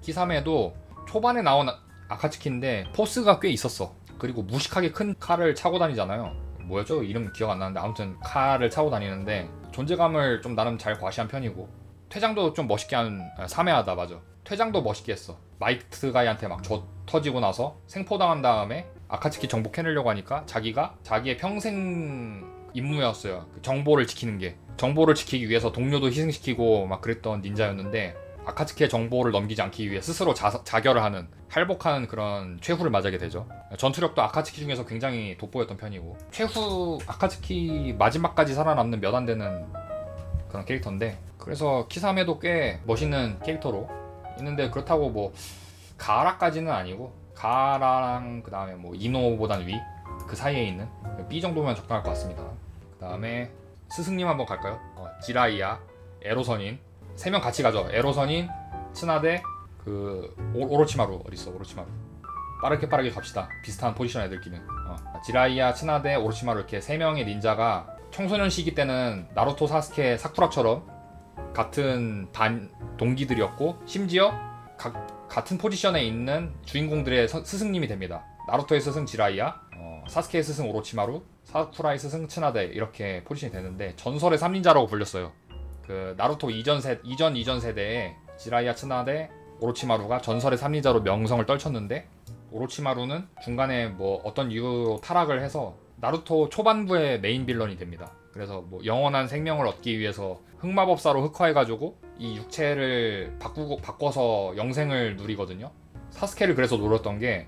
키사메도 초반에 나온 아카츠키인데 포스가 꽤 있었어. 그리고 무식하게 큰 칼을 차고 다니잖아요. 뭐였죠? 이름 기억 안 나는데 아무튼 칼을 차고 다니는데 존재감을 좀 나름 잘 과시한 편이고, 퇴장도 좀 멋있게 한, 사매하다, 맞아. 퇴장도 멋있게 했어. 마이트 가이한테 막 터지고 나서 생포당한 다음에 아카츠키 정보 캐내려고 하니까 자기가 자기의 평생 임무였어요. 그 정보를 지키는 게. 정보를 지키기 위해서 동료도 희생시키고 막 그랬던 닌자였는데, 아카츠키의 정보를 넘기지 않기 위해 스스로 자결을 하는, 할복하는 그런 최후를 맞이하게 되죠. 전투력도 아카츠키 중에서 굉장히 돋보였던 편이고, 최후 아카츠키 마지막까지 살아남는 몇 안 되는 그런 캐릭터인데, 그래서 키사메도 꽤 멋있는 캐릭터로 있는데, 그렇다고 뭐 가라까지는 아니고, 가라랑 그 다음에 뭐 이노보단 위, 그 사이에 있는 B 정도면 적당할 것 같습니다. 그 다음에 스승님 한번 갈까요? 지라이야, 에로선인, 3명 같이 가죠. 에로선인, 츠나데, 그 오로치마루. 어딨어 오로치마루. 빠르게 갑시다. 비슷한 포지션 애들끼리는. 지라이야, 츠나데, 오로치마루, 이렇게 3명의 닌자가 청소년 시기 때는 나루토, 사스케, 사쿠라처럼 같은 동기들이었고, 심지어 같은 포지션에 있는 주인공들의 스승님이 됩니다. 나루토의 스승 지라이야, 사스케의 스승 오로치마루, 사쿠라의 스승 츠나데, 이렇게 포지션이 되는데 전설의 3닌자라고 불렸어요. 그 나루토 이전 세대에 지라이야, 츠나데, 오로치마루가 전설의 3닌자로 명성을 떨쳤는데, 오로치마루는 중간에 뭐 어떤 이유로 타락을 해서 나루토 초반부의 메인 빌런이 됩니다. 그래서 뭐 영원한 생명을 얻기 위해서 흑마법사로 흑화해가지고 이 육체를 바꿔서 영생을 누리거든요. 사스케를 그래서 노렸던 게,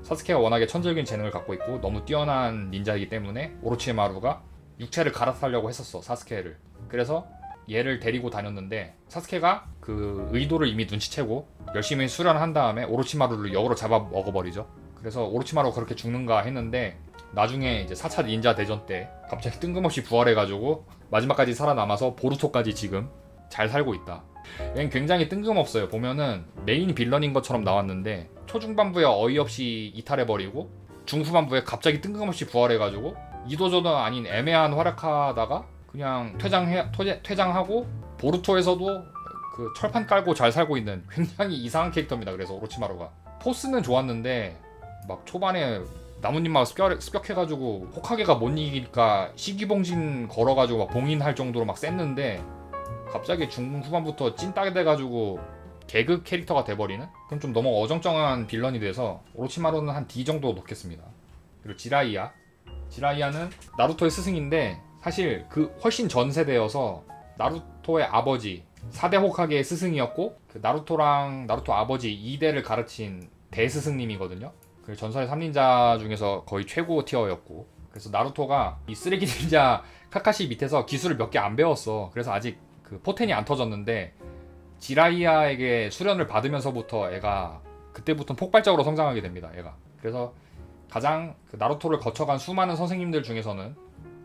사스케가 워낙에 천재적인 재능을 갖고 있고 너무 뛰어난 닌자이기 때문에 오로치마루가 육체를 갈아타려고 했었어, 사스케를. 그래서 얘를 데리고 다녔는데, 사스케가 그 의도를 이미 눈치채고 열심히 수련한 다음에 오로치마루를 역으로 잡아 먹어버리죠. 그래서 오로치마루가 그렇게 죽는가 했는데, 나중에 이제 4차 닌자 대전 때 갑자기 뜬금없이 부활해가지고 마지막까지 살아남아서 보루토까지 지금 잘 살고 있다. 얘는 굉장히 뜬금없어요. 보면은 메인 빌런인 것처럼 나왔는데 초중반부에 어이없이 이탈해버리고 중후반부에 갑자기 뜬금없이 부활해가지고 이도저도 아닌 애매한 활약하다가 그냥 퇴장하고, 보루토에서도 그 철판 깔고 잘 살고 있는 굉장히 이상한 캐릭터입니다. 그래서 오로치마루가 포스는 좋았는데 막 초반에 나뭇잎막 습격해가지고 호카게가 못 이기니까 시기봉진 걸어가지고 막 봉인할 정도로 막 셌는데, 갑자기 중후반부터 찐따게 돼가지고 개그 캐릭터가 돼버리는? 그럼 좀 너무 어정쩡한 빌런이 돼서 오로치마루는 한 D 정도 놓겠습니다. 그리고 지라이야는 나루토의 스승인데, 사실 그 훨씬 전 세대여서 나루토의 아버지 4대 호카게의 스승이었고, 그 나루토 아버지 2대를 가르친 대스승님이거든요. 그 전설의 3닌자 중에서 거의 최고 티어였고, 그래서 나루토가 이 쓰레기 닌자 카카시 밑에서 기술을 몇 개 안 배웠어. 그래서 아직 그 포텐이 안 터졌는데, 지라이야에게 수련을 받으면서부터 애가 그때부터 폭발적으로 성장하게 됩니다. 애가. 그래서 가장 그 나루토를 거쳐간 수많은 선생님들 중에서는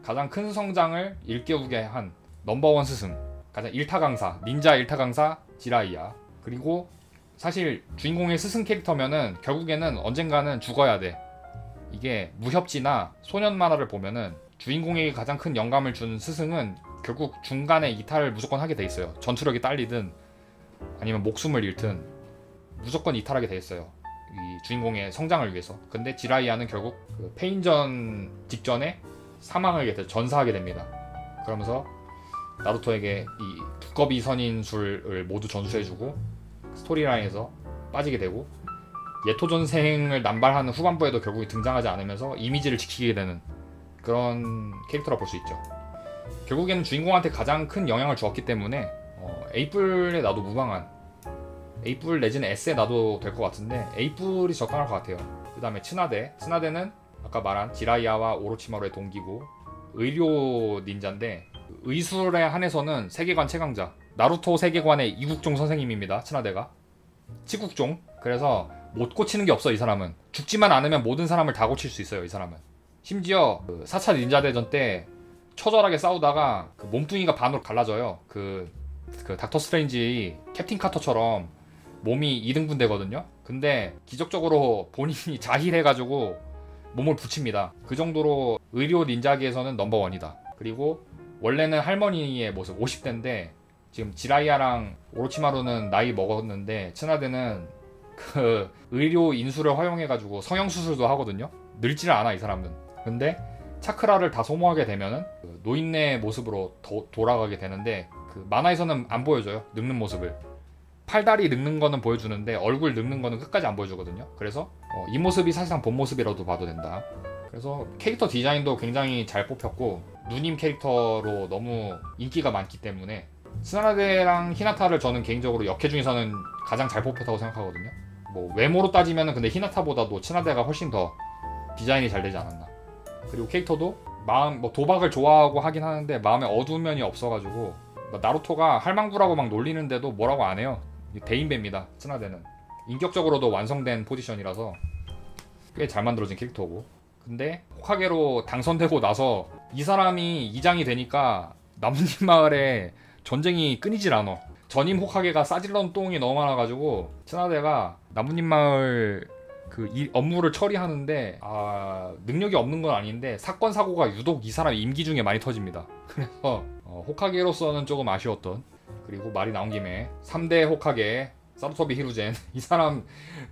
가장 큰 성장을 일깨우게 한 넘버원 스승, 가장 일타 강사, 닌자 일타 강사 지라이야. 그리고 사실 주인공의 스승 캐릭터면은 결국에는 언젠가는 죽어야 돼. 이게 무협지나 소년 만화를 보면은 주인공에게 가장 큰 영감을 준 스승은 결국 중간에 이탈을 무조건 하게 돼 있어요. 전투력이 딸리든 아니면 목숨을 잃든 무조건 이탈하게 돼 있어요, 이 주인공의 성장을 위해서. 근데 지라이야는 결국 그 페인전 직전에 사망하게 돼, 전사하게 됩니다. 그러면서 나루토에게 이 두꺼비 선인술을 모두 전수해주고 스토리라인에서 빠지게 되고, 예토전생을 남발하는 후반부에도 결국 등장하지 않으면서 이미지를 지키게 되는 그런 캐릭터라 볼 수 있죠. 결국에는 주인공한테 가장 큰 영향을 주었기 때문에 에이뿔에 놔도 무방한, 에이뿔 내지는 S에 놔도 될 것 같은데 에이뿔이 적당할 것 같아요. 그 다음에 츠나데는 아까 말한 지라이야와 오로치마루의 동기고 의료 닌자인데, 의술에 한해서는 세계관 최강자, 나루토 세계관의 이국종 선생님입니다. 츠나데가 치국종. 그래서 못 고치는 게 없어. 이 사람은 죽지만 않으면 모든 사람을 다 고칠 수 있어요. 이 사람은 심지어 그 4차 닌자 대전 때 처절하게 싸우다가 그 몸뚱이가 반으로 갈라져요. 그 닥터 스트레인지 캡틴 카터처럼 몸이 2등분 되거든요. 근데 기적적으로 본인이 자힐해가지고 몸을 붙입니다. 그 정도로 의료 닌자계에서는 넘버원이다. 그리고 원래는 할머니의 모습 50대인데 지금 지라이야랑 오로치마루는 나이 먹었는데 츠나데는 그 의료 인수를 활용해가지고 성형수술도 하거든요. 늙지를 않아 이 사람은. 근데 차크라를 다 소모하게 되면은 그 노인네 모습으로 돌아가게 되는데 그 만화에서는 안 보여줘요. 늙는 모습을. 팔다리 늙는 거는 보여주는데 얼굴 늙는 거는 끝까지 안 보여주거든요. 그래서 이 모습이 사실상 본 모습이라도 봐도 된다. 그래서 캐릭터 디자인도 굉장히 잘 뽑혔고 누님 캐릭터로 너무 인기가 많기 때문에 스나데랑 히나타를 저는 개인적으로 역캐 중에서는 가장 잘 뽑혔다고 생각하거든요. 뭐 외모로 따지면은 근데 히나타보다도 츠나데가 훨씬 더 디자인이 잘 되지 않았나. 그리고 캐릭터도 뭐 도박을 좋아하고 하긴 하는데 마음에 어두운 면이 없어가지고 나루토가 할망구라고 막 놀리는데도 뭐라고 안 해요. 대인배입니다. 츠나데는 인격적으로도 완성된 포지션이라서 꽤 잘 만들어진 캐릭터고. 근데 호카게로 당선되고 나서 이 사람이 이장이 되니까 나뭇잎 마을에 전쟁이 끊이질 않아. 전임 호카게가 싸질러온 똥이 너무 많아가지고 츠나데가 나뭇잎 마을 그 업무를 처리하는데 능력이 없는 건 아닌데 사건 사고가 유독 이 사람 임기 중에 많이 터집니다. 그래서 호카게로서는 조금 아쉬웠던. 그리고 말이 나온 김에 3대 호카게 사루토비 히루젠 이 사람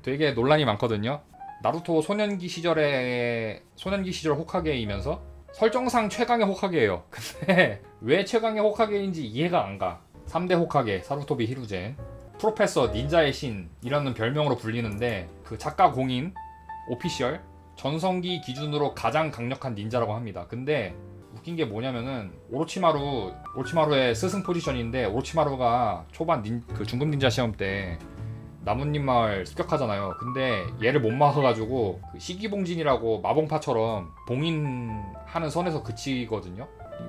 되게 논란이 많거든요. 나루토 소년기 시절 호카게이면서 설정상 최강의 호카게예요. 근데 왜 최강의 호카게인지 이해가 안 가. 3대 호카게 사루토비 히루젠, 프로페서 닌자의 신이라는 별명으로 불리는데 그 작가 공인 오피셜 전성기 기준으로 가장 강력한 닌자라고 합니다. 근데 웃긴 게 뭐냐면은 오로치마루의 스승 포지션인데 오로치마루가 초반 그 중급 닌자 시험 때 나뭇잎 마을 습격하잖아요. 근데 얘를 못 막아가지고 그 시기봉진이라고 마봉파처럼 봉인하는 선에서 그치거든요.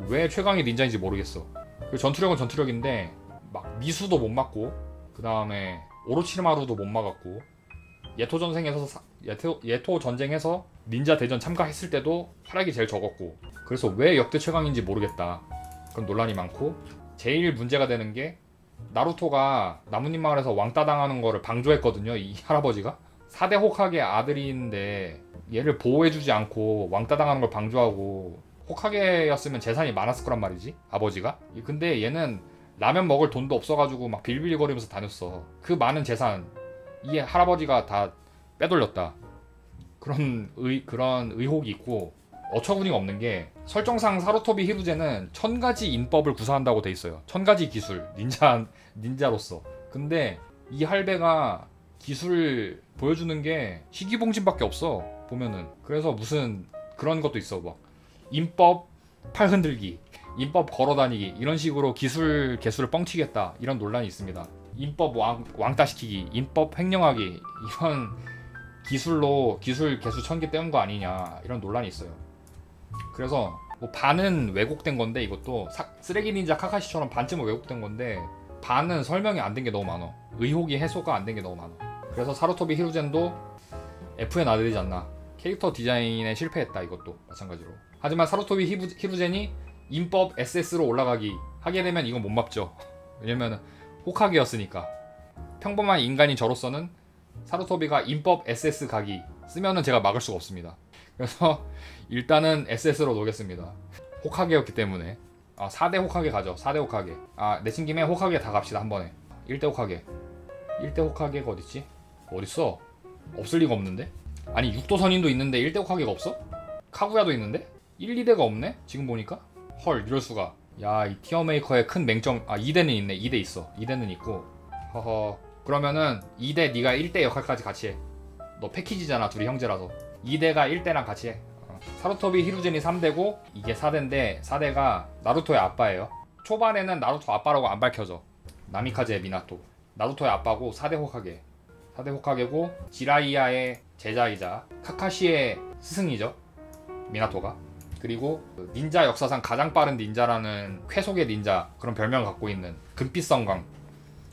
왜 최강의 닌자인지 모르겠어. 그 전투력은 전투력인데 막 미수도 못 막고 그 다음에 오로치마루도 못 막았고 예토 전쟁에서 닌자 대전 참가했을 때도 활약이 제일 적었고 그래서 왜 역대 최강인지 모르겠다. 그런 논란이 많고 제일 문제가 되는 게 나루토가 나뭇잎 마을에서 왕따 당하는 거를 방조했거든요. 이 할아버지가 4대 호카게 아들인데 얘를 보호해주지 않고 왕따 당하는 걸 방조하고 호카게였으면 재산이 많았을 거란 말이지 아버지가. 근데 얘는 라면 먹을 돈도 없어가지고 막 빌빌거리면서 다녔어. 그 많은 재산 이 할아버지가 다 빼돌렸다. 그런 의혹이 있고 어처구니가 없는 게 설정상 사루토비 히루젠은 1000가지 인법을 구사한다고 돼 있어요. 1000가지 기술 닌자로서. 근데 이 할배가 기술 보여주는 게 희귀봉진밖에 없어 보면은. 그래서 무슨 그런 것도 있어. 막 인법 팔 흔들기, 인법 걸어다니기 이런 식으로 기술 개수를 뻥치겠다 이런 논란이 있습니다. 인법 왕따시키기, 인법 횡령하기 이런 기술로 기술 개수 1000개 떼운 거 아니냐 이런 논란이 있어요. 그래서 뭐 반은 왜곡된 건데 이것도 쓰레기 닌자 카카시처럼 반쯤은 왜곡된 건데 반은 설명이 안 된 게 너무 많아. 의혹이 해소가 안 된 게 너무 많아. 그래서 사루토비 히루젠도 F에 놔야 않나. 캐릭터 디자인에 실패했다 이것도 마찬가지로. 하지만 사루토비 히루젠이 인법 SS로 올라가기 하게 되면 이건 못 막죠. 왜냐면 호카게였으니까. 평범한 인간인 저로서는 사루토비가 인법 SS 가기 쓰면은 제가 막을 수가 없습니다. 그래서 일단은 SS로 놓겠습니다. 호카게였기 때문에. 4대 호카게 가죠. 4대 호카게. 내친 김에 호카게 다 갑시다 한 번에. 1대 호카게. 1대 호카게가 어딨지? 어딨어? 없을 리가 없는데? 아니 6도 선인도 있는데 1대 호카게가 없어? 카구야도 있는데? 1, 2대가 없네? 지금 보니까? 헐 이럴수가. 야 이 티어메이커의 큰 맹점. 2대는 있네. 2대 있어. 2대는 있고. 허허. 그러면은 2대 네가 1대 역할까지 같이 해. 너 패키지잖아. 둘이 형제라서. 2대가 1대랑 같이 해. 사루토비 히루젠이 3대고 이게 4대인데 4대가 나루토의 아빠예요. 초반에는 나루토 아빠라고 안 밝혀져. 나미카제 미나토. 나루토의 아빠고 4대 호카게. 4대 호카게고 지라이야의 제자이자 카카시의 스승이죠. 미나토가. 그리고 닌자 역사상 가장 빠른 닌자라는 쾌속의 닌자 그런 별명을 갖고 있는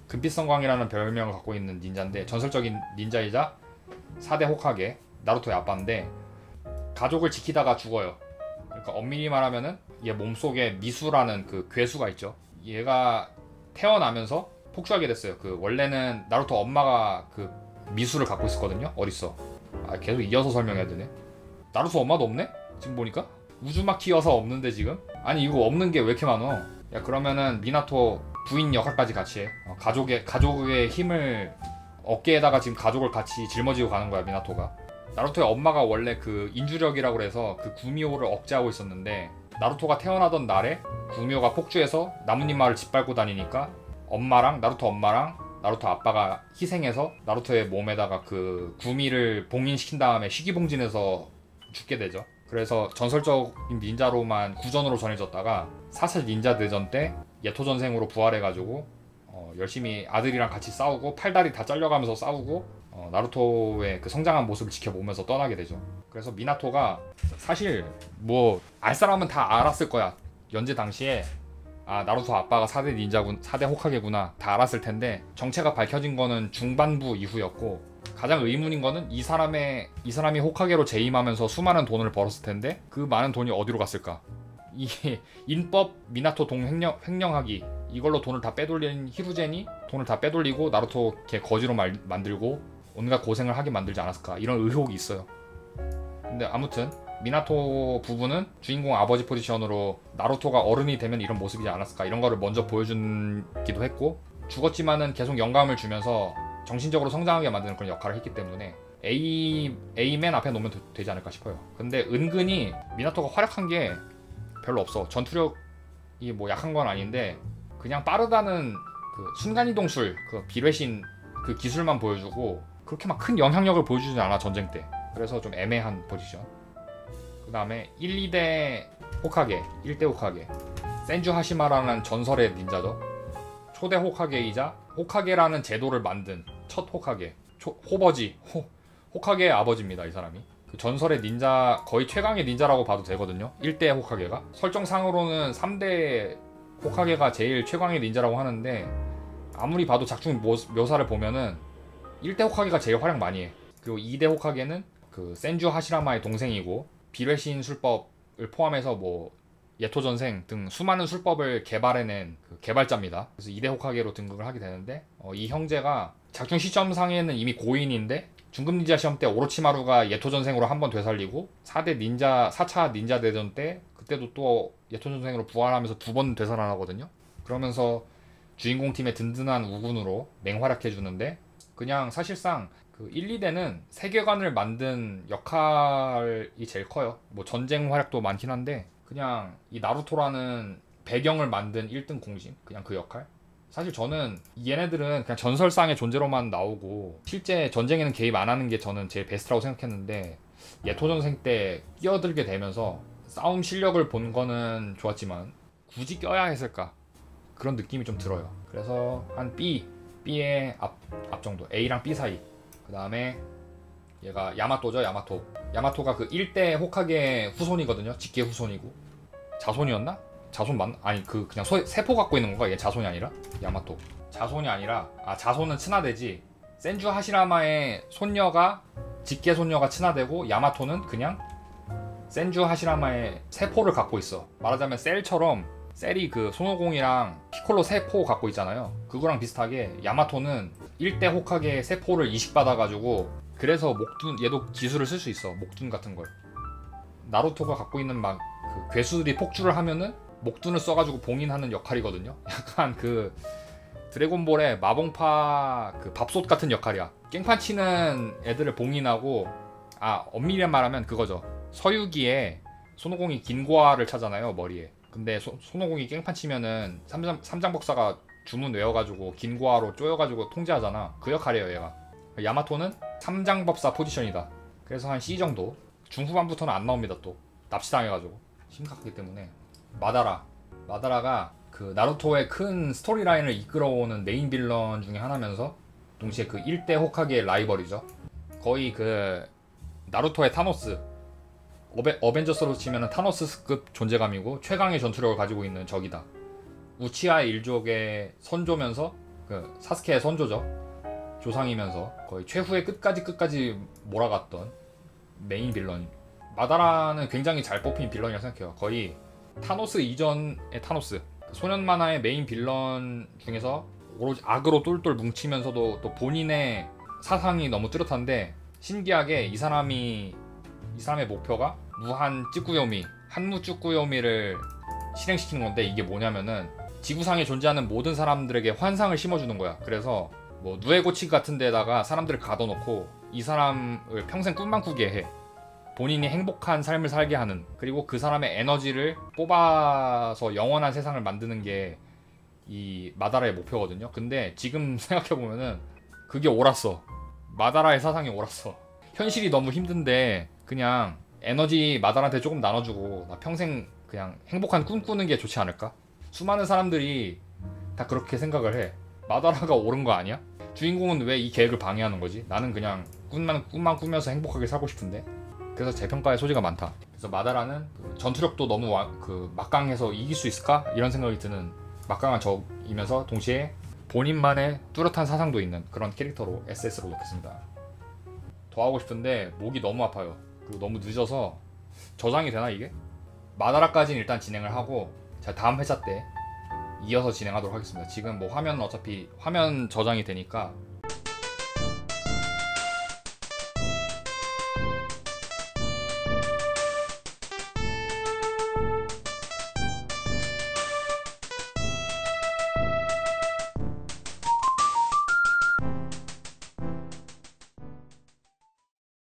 금빛성광이라는 별명을 갖고 있는 닌자인데 전설적인 닌자이자 4대 호카게 나루토의 아빠인데 가족을 지키다가 죽어요. 그러니까 엄밀히 말하면은 얘 몸속에 미수라는 그 괴수가 있죠. 얘가 태어나면서 폭주하게 됐어요. 그 원래는 나루토 엄마가 그 미수를 갖고 있었거든요. 어딨어? 계속 이어서 설명해야 되네. 나루토 엄마도 없네? 지금 보니까? 우즈마키여서 없는데 지금? 아니 이거 없는 게 왜 이렇게 많어? 야 그러면은 미나토 부인 역할까지 같이 해. 가족의 힘을 어깨에다가 지금 가족을 같이 짊어지고 가는 거야 미나토가. 나루토의 엄마가 원래 그 인주력이라고 해서 그 구미호를 억제하고 있었는데 나루토가 태어나던 날에 구미호가 폭주해서 나뭇잎 마을을 짓밟고 다니니까 나루토 엄마랑 나루토 아빠가 희생해서 나루토의 몸에다가 그 구미를 봉인시킨 다음에 희귀봉진해서 죽게 되죠. 그래서 전설적인 닌자로만 구전으로 전해졌다가 4차 닌자 대전 때 예토 전생으로 부활해가지고 열심히 아들이랑 같이 싸우고 팔다리 다 잘려가면서 싸우고 나루토의 그 성장한 모습을 지켜보면서 떠나게 되죠. 그래서 미나토가 사실 뭐 알 사람은 다 알았을 거야. 연재 당시에 나루토 아빠가 4대 닌자군, 4대 호카게구나 다 알았을 텐데 정체가 밝혀진 거는 중반부 이후였고 가장 의문인 거는 이 사람이 호카게로 재임하면서 수많은 돈을 벌었을 텐데 그 많은 돈이 어디로 갔을까? 이게 인법 미나토 동 횡령하기 이걸로 돈을 다 빼돌린 히루젠이 돈을 다 빼돌리고 나루토 걔 거지로 만들고 온갖 고생을 하게 만들지 않았을까 이런 의혹이 있어요. 근데 아무튼 미나토 부부는 주인공 아버지 포지션으로 나루토가 어른이 되면 이런 모습이지 않았을까 이런 거를 먼저 보여주기도 했고 죽었지만은 계속 영감을 주면서 정신적으로 성장하게 만드는 그런 역할을 했기 때문에 A 맨 앞에 놓으면 되지 않을까 싶어요. 근데 은근히 미나토가 활약한 게 별로 없어. 전투력이 뭐 약한 건 아닌데 그냥 빠르다는 그 순간이동술 그 비뢰신 그 기술만 보여주고 그렇게 막 큰 영향력을 보여주지 않아 전쟁 때. 그래서 좀 애매한 포지션. 그 다음에 1, 2대 호카게 1대 호카게 센주 하시마라는 전설의 닌자죠. 초대 호카게이자 호카게라는 제도를 만든 첫 호카게 호카게의 아버지입니다. 이 사람이 그 전설의 닌자 거의 최강의 닌자라고 봐도 되거든요. 1대 호카게가 설정상으로는 3대 호카게가 제일 최강의 닌자라고 하는데 아무리 봐도 작중 묘사를 보면은 1대 호카게가 제일 활약 많이 해. 그리고 2대 호카게는 그 센주 하시라마의 동생이고 비뢰신 술법을 포함해서 뭐 예토전생 등 수많은 술법을 개발해낸 그 개발자입니다. 그래서 2대 호카게로 등극을 하게 되는데 이 형제가 작중 시점상에는 이미 고인인데 중급 닌자 시험 때 오로치마루가 예토전생으로 한 번 되살리고 4차 닌자 대전 때 그때도 또 예토전생으로 부활하면서 2번 되살아나거든요. 그러면서 주인공 팀의 든든한 우군으로 맹활약해주는데 그냥 사실상 그 1, 2대는 세계관을 만든 역할이 제일 커요. 뭐 전쟁 활약도 많긴 한데 그냥 이 나루토라는 배경을 만든 1등 공신 그냥 그 역할. 사실 저는 얘네들은 그냥 전설상의 존재로만 나오고 실제 전쟁에는 개입 안 하는 게 저는 제일 베스트라고 생각했는데 예토전생 때 끼어들게 되면서 싸움 실력을 본 거는 좋았지만 굳이 껴야 했을까 그런 느낌이 좀 들어요. 그래서 한 B의 앞 정도 A랑 B 사이. 그 다음에 얘가 야마토죠. 야마토가 그 1대 호카게 후손이거든요. 직계 후손이고 자손이었나? 자손 맞나? 아니 그냥 세포 갖고 있는 건가? 얘 자손이 아니라? 야마토 자손이 아니라 자손은 친화되지 센주 하시라마의 손녀가 직계 손녀가 친화되고 야마토는 그냥 센주 하시라마의 세포를 갖고 있어. 말하자면 셀이 그 손오공이랑 피콜로 세포 갖고 있잖아요. 그거랑 비슷하게 야마토는 1대 호카게 세포를 이식받아가지고 그래서 얘도 기술을 쓸 수 있어. 목둔 같은 걸. 나루토가 갖고 있는 막 그 괴수들이 폭주를 하면은 목둔을 써가지고 봉인하는 역할이거든요. 약간 그 드래곤볼의 마봉파 그 밥솥 같은 역할이야. 깽판 치는 애들을 봉인하고 엄밀히 말하면 그거죠. 서유기에 손오공이 긴고아를 차잖아요. 머리에. 근데 손오공이 깽판 치면은 삼장법사가 주문 외워가지고 긴고아로 쪼여가지고 통제하잖아. 그 역할이에요 얘가. 야마토는 삼장법사 포지션이다. 그래서 한 C 정도. 중후반부터는 안 나옵니다. 또 납치당해가지고 심각하기 때문에. 마다라가 그 나루토의 큰 스토리라인을 이끌어오는 메인 빌런 중에 하나면서 동시에 그 1대 호카게의 라이벌이죠. 거의 그 나루토의 타노스, 어벤져스로 치면 타노스급 존재감이고 최강의 전투력을 가지고 있는 적이다. 우치하의 일족의 선조면서 그 사스케의 선조죠. 조상이면서 거의 최후의 끝까지 몰아갔던 메인 빌런. 마다라는 굉장히 잘 뽑힌 빌런이라고 생각해요. 거의 타노스 이전의 타노스. 소년 만화의 메인 빌런 중에서 오로지 악으로 똘똘 뭉치면서도 또 본인의 사상이 너무 뚜렷한데 신기하게 이 사람의 목표가 무한 찌꾸요미, 한무 찌꾸요미를 실행시키는 건데 이게 뭐냐면은 지구상에 존재하는 모든 사람들에게 환상을 심어주는 거야. 그래서 뭐 누에고치 같은 데다가 사람들을 가둬놓고 이 사람을 평생 꿈만 꾸게 해. 본인이 행복한 삶을 살게 하는, 그리고 그 사람의 에너지를 뽑아서 영원한 세상을 만드는 게 이 마다라의 목표거든요. 근데 지금 생각해보면은 그게 옳았어. 마다라의 사상이 옳았어. 현실이 너무 힘든데 그냥 에너지 마다라한테 조금 나눠주고 나 평생 그냥 행복한 꿈 꾸는 게 좋지 않을까? 수많은 사람들이 다 그렇게 생각을 해. 마다라가 옳은 거 아니야? 주인공은 왜 이 계획을 방해하는 거지? 나는 그냥 꿈만 꾸면서 행복하게 살고 싶은데. 그래서 재평가의 소지가 많다. 그래서 마다라는 그 전투력도 너무 막강해서 이길 수 있을까? 이런 생각이 드는 막강한 적이면서 동시에 본인만의 뚜렷한 사상도 있는 그런 캐릭터로 SS로 놓겠습니다. 더 하고 싶은데 목이 너무 아파요. 그리고 너무 늦어서 저장이 되나 이게? 마다라까지는 일단 진행을 하고 제가 다음 회차 때 이어서 진행하도록 하겠습니다. 지금 뭐 화면은 어차피 화면 저장이 되니까